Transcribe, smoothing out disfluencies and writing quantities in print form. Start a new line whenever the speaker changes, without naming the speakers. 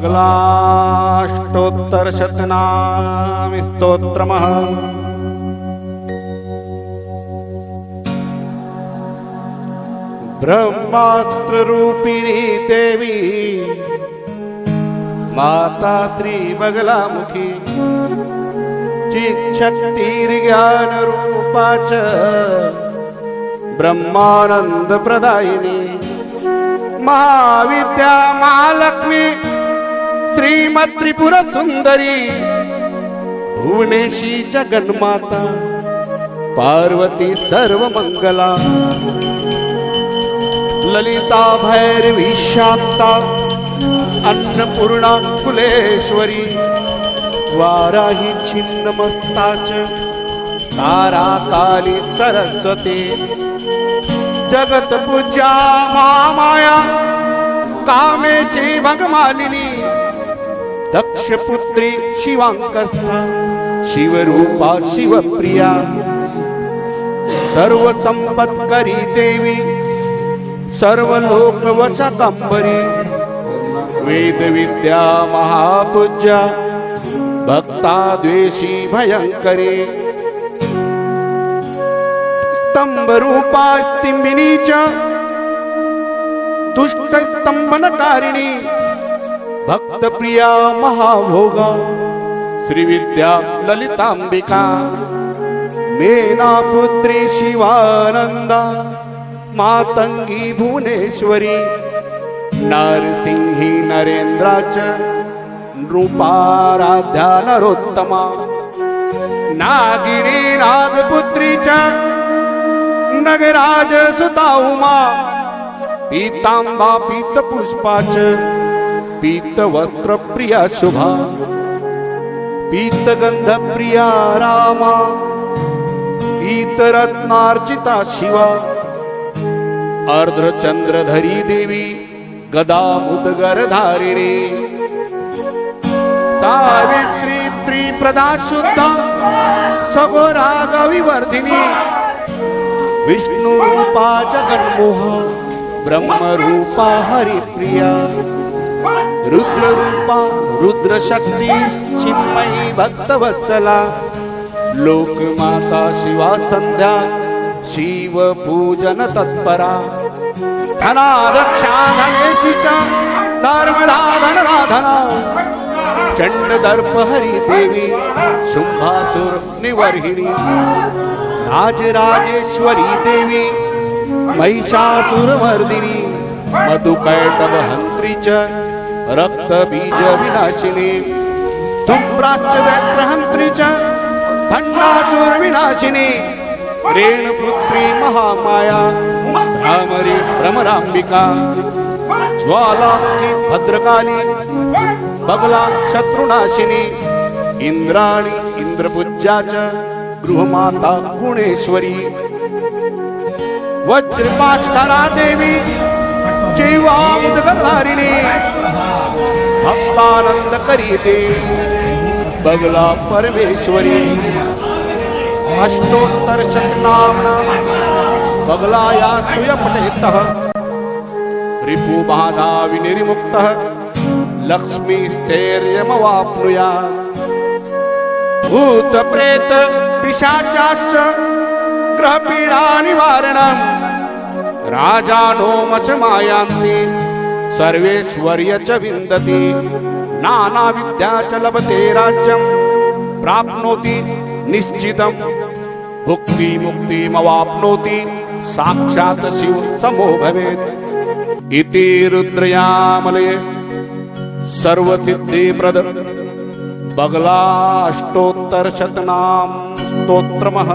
बगलाष्टोत्तरशतनामि स्तोत्रमः। ब्रह्मास्त्ररूपिणी देवी माता श्री बगलामुखी चिच्छक्तिर्ज्ञानरूपाच ब्रह्मानंद प्रदायिनी महाविद्या महालक्ष्मी श्रीमत् त्रिपुर सुंदरी भुवनेशी जगन्माता पार्वती सर्वमंगला ललिता भैरवी शांता अन्नपूर्णा कुलेश्वरी वाराही छिन्नमस्ताच तारा काली सरस्वती जगत पूजा महामाया कामेची भगमालिनी दक्षपुत्री शिवांकस्था शिवरूपा शिवप्रिया सर्व संपत्करी देवी सर्वलोकवशकंबरी वेद विद्या महापूज्या भक्ता द्वेषी भयंकरी स्तंभरूपा स्तिंबिनी च दुष्ट स्तंभनकारिणी भक्तप्रिया महाभोगा श्रीविद्या ललितांबिका मेनापुत्री शिवानंदा मातंगी भुवनेश्वरी नरसिंही नरेंद्राच नृपाराध्या नरोत्तमा नागिनी नागपुत्री च नगराज सुता उमा पीतांबा पीतपुष्पाच पीतवस्त्र प्रिया शुभा पीतगंध प्रिया रामा पीतरत्नार्चिता शिवा अर्धचंद्रधरी देवी गदा मुदगर धारिणी सावित्री त्रिप्रदा शुद्धा सगोराग विवर्धिनी विष्णु रूपा जगन्मोहा ब्रह्म रूपा हरिप्रिया रुद्र रूपा रुद्र शक्ति चिन्मयी भक्तवत्सला लोकमाता शिवा संध्या शिव पूजन तत्परा धनादक्षा धनेशीचा धर्मधाधन राधना चंड दर्प हरी देवी शुंभासुर निवर्हिणी राजराजेश्वरी देवी महिषासुरमर्दिनी मधुकैटभ हंत्री च रक्त बीज विनाशिनी धूम्राच्च दैत्रहंत्री च भंडासुर विनाशिनी रेणुपुत्री महामाया भ्रामरी भ्रमरांबिका ज्वालामुखी भद्रकाली बगला शत्रुनाशिनी इंद्राणी इंद्रपूज्या च गृहमाता गुणेश्वरी वज्रपाशधरा देवी जीवामुदगरधारिणी भक्तानंद करी देवी बगला परमेश्वरी अष्टोत्तर शतनाम्ना बगलाया सुयपटेतः रिपु बाधा विनिर्मुक्तः लक्ष्मी स्थैर्यमवाप्नुयात् भूत प्रेत पिशाचाश्च ग्रह पीडा निवारणं राजानो मच मायान्ति सर्वेश्वर्य च विन्दति नाना विद्या च लभते राज्यं प्राप्नोति निश्चितं भुक्ति मुक्तिमवाप्नोति साक्षात् शिव समो भवेत् इति रुद्रयामलये सर्वसिद्धिप्रद बगलाष्टोत्तरशतनाम स्तोत्रमः।